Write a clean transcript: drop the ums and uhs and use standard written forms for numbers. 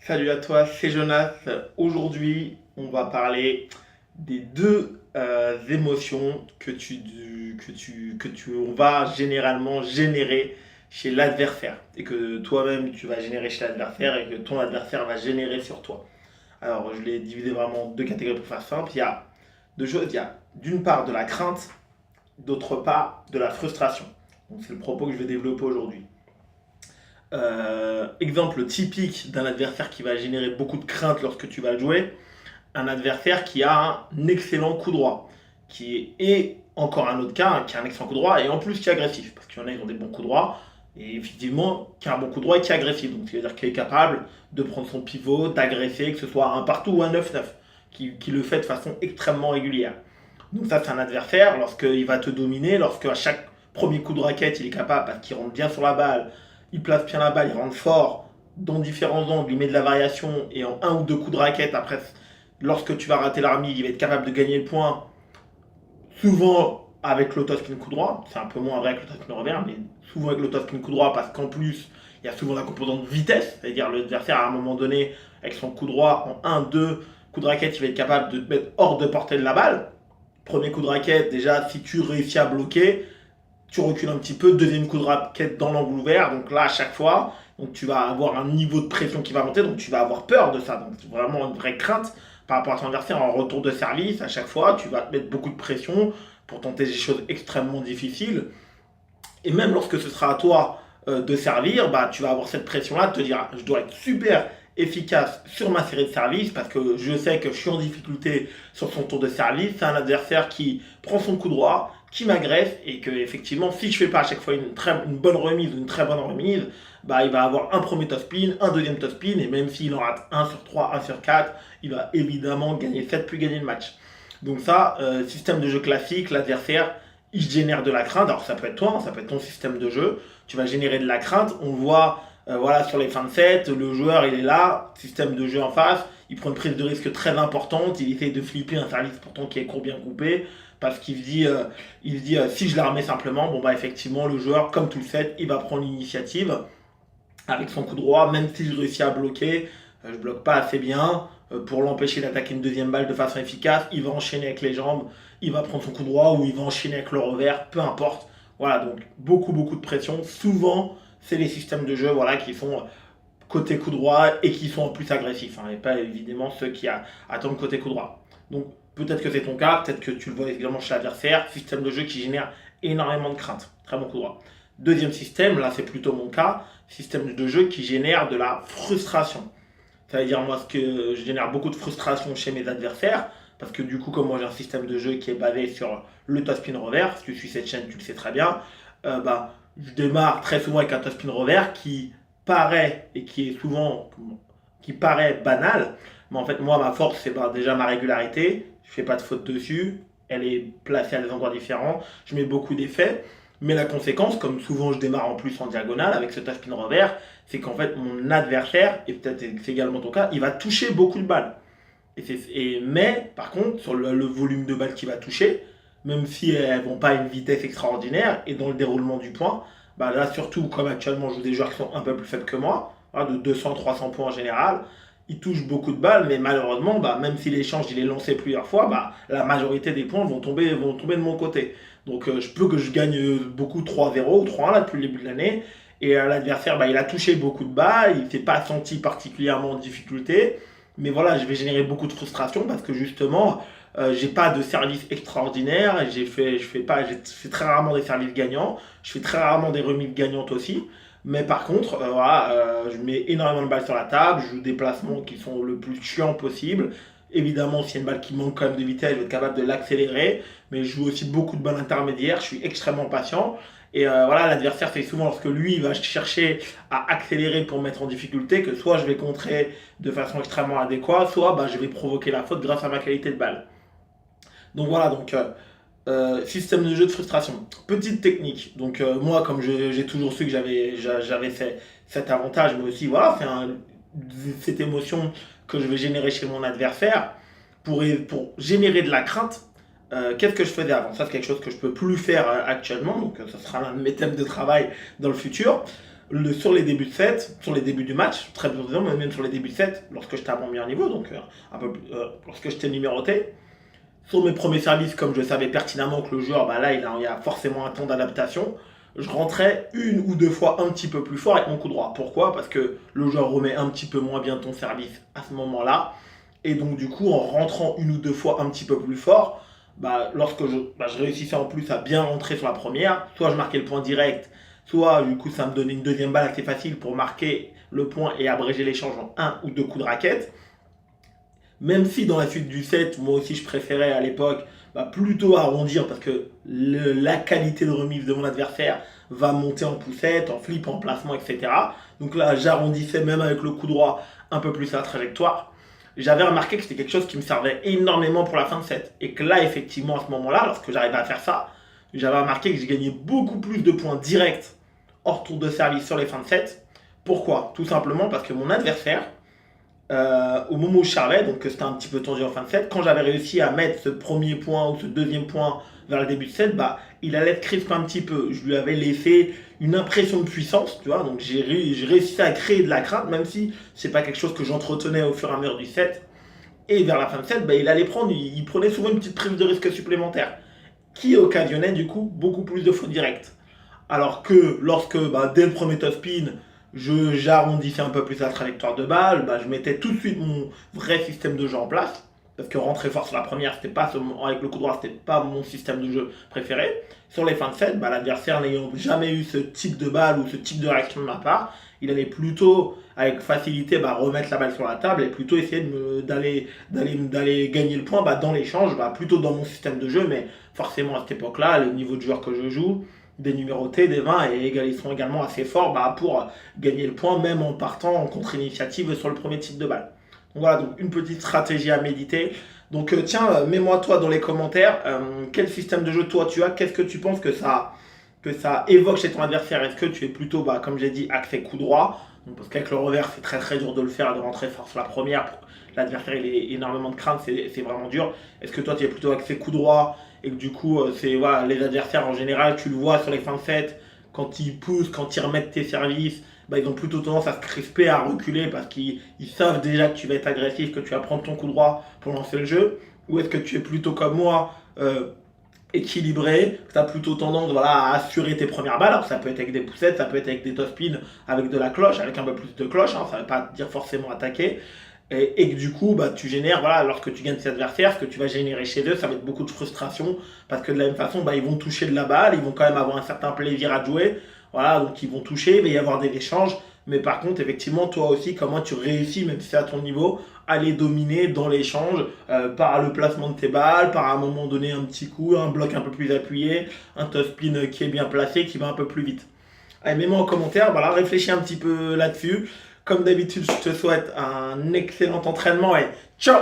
Salut à toi, c'est Jonas. Aujourd'hui, on va parler des deux émotions on va généralement générer chez l'adversaire et que toi-même tu vas générer chez l'adversaire et que ton adversaire va générer sur toi. Alors, je l'ai divisé vraiment en deux catégories pour faire simple. Il y a deux choses. Il y a d'une part de la crainte, d'autre part de la frustration. Donc, c'est le propos que je vais développer aujourd'hui. Exemple typique d'un adversaire qui va générer beaucoup de crainte lorsque tu vas le jouer, un adversaire qui a un excellent coup droit, et encore un autre cas qui a un excellent coup droit et en plus qui est agressif, parce qu'il y en a qui ont des bons coups droits, et effectivement qui a un bon coup droit et qui est agressif, donc c'est-à-dire qu'il est capable de prendre son pivot, d'agresser, que ce soit un partout ou un 9-9, qui le fait de façon extrêmement régulière. Donc ça c'est un adversaire, lorsqu'il va te dominer, lorsque à chaque premier coup de raquette il est capable, parce qu'il rentre bien sur la balle, il place bien la balle, il rentre fort, dans différents angles, il met de la variation, et en un ou deux coups de raquette, après, lorsque tu vas rater l'armée, il va être capable de gagner le point, souvent avec l'autospin coup droit, c'est un peu moins vrai avec l'autospin revers, mais souvent avec l'autospin coup droit, parce qu'en plus, il y a souvent la composante vitesse, c'est-à-dire l'adversaire à un moment donné, avec son coup droit, en un, deux coups de raquette, il va être capable de te mettre hors de portée de la balle. Premier coup de raquette, déjà, si tu réussis à bloquer, tu recules un petit peu, deuxième coup de raquette dans l'angle ouvert, donc là à chaque fois, donc tu vas avoir un niveau de pression qui va monter, donc tu vas avoir peur de ça, donc c'est vraiment une vraie crainte par rapport à ton adversaire en retour de service, à chaque fois tu vas te mettre beaucoup de pression pour tenter des choses extrêmement difficiles, et même lorsque ce sera à toi de servir, bah, tu vas avoir cette pression-là de te dire je dois être super efficace sur ma série de services parce que je sais que je suis en difficulté sur son tour de service. C'est un adversaire qui prend son coup droit, qui m'agresse et que effectivement si je fais pas à chaque fois une bonne remise ou une très bonne remise, bah, il va avoir un premier top spin, un deuxième top spin et même s'il en rate un sur 3, un sur 4, il va évidemment gagner 7 puis gagner le match. Donc ça, système de jeu classique, l'adversaire il génère de la crainte. Alors ça peut être toi, hein, ça peut être ton système de jeu. Tu vas générer de la crainte. On voit voilà, sur les fins de set, le joueur il est là, système de jeu en face, il prend une prise de risque très importante, il essaye de flipper un service pourtant qui est court bien coupé, parce qu'il se dit, si je la remets simplement, bon bah effectivement le joueur, comme tout le set, il va prendre l'initiative avec son coup droit, même si je réussis à bloquer, je bloque pas assez bien pour l'empêcher d'attaquer une deuxième balle de façon efficace. Il va enchaîner avec les jambes, il va prendre son coup droit ou il va enchaîner avec le revers, peu importe. Voilà, donc beaucoup de pression. Souvent, c'est les systèmes de jeu voilà, qui sont côté coup droit et qui sont en plus agressifs. Hein, et pas évidemment ceux qui attendent côté coup droit. Donc peut-être que c'est ton cas, peut-être que tu le vois également chez l'adversaire. Système de jeu qui génère énormément de crainte. Très bon coup droit. Deuxième système, là c'est plutôt mon cas, système de jeu qui génère de la frustration. Ça veut dire moi ce que je génère beaucoup de frustration chez mes adversaires, parce que du coup comme moi j'ai un système de jeu qui est basé sur le top spin revers, si tu suis cette chaîne tu le sais très bien, bah, je démarre très souvent avec un top spin revers qui paraît et qui est souvent qui paraît banal, mais en fait moi ma force c'est bah, déjà ma régularité, je fais pas de faute dessus, elle est placée à des endroits différents, je mets beaucoup d'effets, mais la conséquence, comme souvent je démarre en plus en diagonale avec ce top spin revers, c'est qu'en fait mon adversaire, et peut-être c'est également ton cas, il va toucher beaucoup de balles. Mais par contre, sur le volume de balles qu'il va toucher, même si elles vont pas à une vitesse extraordinaire, et dans le déroulement du point, bah là surtout comme actuellement je joue des joueurs qui sont un peu plus faibles que moi, hein, de 200-300 points en général, ils touchent beaucoup de balles, mais malheureusement, bah, même si l'échange il est lancé plusieurs fois, bah, la majorité des points vont tomber de mon côté. Donc je peux que je gagne beaucoup 3-0 ou 3-1 là, depuis le début de l'année, et l'adversaire bah, il a touché beaucoup de balles, il ne s'est pas senti particulièrement en difficulté, mais voilà, je vais générer beaucoup de frustration parce que justement, j'ai pas de service extraordinaire. Je fais très rarement des services gagnants. Je fais très rarement des remises gagnantes aussi. Mais par contre, voilà, je mets énormément de balles sur la table. Je joue des placements qui sont le plus chiants possible. Évidemment, s'il y a une balle qui manque quand même de vitesse, je vais être capable de l'accélérer. Mais je joue aussi beaucoup de balles intermédiaires. Je suis extrêmement patient. Et voilà, l'adversaire, c'est souvent lorsque lui il va chercher à accélérer pour me mettre en difficulté que soit je vais contrer de façon extrêmement adéquate, soit bah, je vais provoquer la faute grâce à ma qualité de balle. Donc voilà, système de jeu de frustration. Petite technique. Donc moi, comme j'ai toujours su que j'avais fait cet avantage, mais aussi voilà, cette émotion que je vais générer chez mon adversaire pour générer de la crainte. Qu'est-ce que je faisais avant? Ça, c'est quelque chose que je peux plus faire actuellement, donc ça sera l'un de mes thèmes de travail dans le futur. sur les débuts de set, sur les débuts du match, très précisément, mais même sur les débuts de set, lorsque j'étais à mon meilleur niveau, donc lorsque j'étais numéroté, sur mes premiers services, comme je savais pertinemment que le joueur, bah là, il y a forcément un temps d'adaptation, je rentrais une ou deux fois un petit peu plus fort avec mon coup droit. Pourquoi? Parce que le joueur remet un petit peu moins bien ton service à ce moment-là. Et donc, du coup, en rentrant une ou deux fois un petit peu plus fort, bah, lorsque je réussissais en plus à bien rentrer sur la première, soit je marquais le point direct, soit du coup, ça me donnait une deuxième balle assez facile pour marquer le point et abréger l'échange en un ou deux coups de raquette. Même si dans la suite du set, moi aussi je préférais à l'époque plutôt arrondir parce que la qualité de remise de mon adversaire va monter en poussette, en flip, en placement, etc. Donc là, j'arrondissais même avec le coup droit un peu plus la trajectoire. J'avais remarqué que c'était quelque chose qui me servait énormément pour la fin de set. Et que là, effectivement, à ce moment-là, lorsque j'arrivais à faire ça, j'avais remarqué que j'ai gagné beaucoup plus de points directs hors tour de service sur les fins de set. Pourquoi? Tout simplement parce que mon adversaire, au moment où je servais, donc c'était un petit peu tendu en fin de set, quand j'avais réussi à mettre ce premier point ou ce deuxième point vers le début de set, il allait être crisper un petit peu. Je lui avais laissé une impression de puissance, tu vois, donc j'ai réussi à créer de la crainte, même si c'est pas quelque chose que j'entretenais au fur et à mesure du set. Et vers la fin de set, il allait prendre, il prenait souvent une petite prise de risque supplémentaire, qui occasionnait du coup beaucoup plus de fautes directes. Alors que lorsque, dès le premier top spin, j'arrondissais un peu plus la trajectoire de balle, je mettais tout de suite mon vrai système de jeu en place. Parce que rentrer fort sur la première, c'était pas avec le coup droit, c'était pas mon système de jeu préféré. Sur les fins de set, l'adversaire n'ayant jamais eu ce type de balle ou ce type de réaction de ma part, il allait plutôt, avec facilité, remettre la balle sur la table et plutôt essayer d'aller gagner le point dans l'échange, plutôt dans mon système de jeu. Mais forcément, à cette époque-là, le niveau de joueur que je joue, des numérotés, des 20, et ils sont également assez forts pour gagner le point, même en partant en contre-initiative sur le premier type de balle. Donc voilà, donc une petite stratégie à méditer. Donc tiens, mets-moi toi dans les commentaires, quel système de jeu toi tu as, qu'est-ce que tu penses que ça évoque chez ton adversaire? Est-ce que tu es plutôt, comme j'ai dit, axé coup droit? Donc, parce qu'avec le revers, c'est très très dur de le faire, de rentrer fort sur la première. L'adversaire, il a énormément de crainte, c'est vraiment dur. Est-ce que toi, tu es plutôt axé coup droit et que du coup, les adversaires en général, tu le vois sur les fins de set, quand ils poussent, quand ils remettent tes services, ils ont plutôt tendance à se crisper, à reculer parce qu'ils savent déjà que tu vas être agressif, que tu vas prendre ton coup droit pour lancer le jeu? Ou est-ce que tu es plutôt comme moi, équilibré, tu as plutôt tendance à assurer tes premières balles? Alors, ça peut être avec des poussettes, ça peut être avec des top spins, avec de la cloche, avec un peu plus de cloche, ça ne veut pas dire forcément attaquer. Et que du coup, tu génères, lorsque tu gagnes tes adversaires, ce que tu vas générer chez eux, ça va être beaucoup de frustration, parce que de la même façon, ils vont toucher de la balle, ils vont quand même avoir un certain plaisir à jouer, voilà, donc ils vont toucher, il va y avoir des échanges, mais par contre, effectivement, toi aussi, comment tu réussis, même si c'est à ton niveau, à les dominer dans l'échange, par le placement de tes balles, par à un moment donné un petit coup, un bloc un peu plus appuyé, un top spin qui est bien placé, qui va un peu plus vite. Allez, mets-moi en commentaire, réfléchis un petit peu là-dessus. Comme d'habitude, je te souhaite un excellent entraînement et ciao!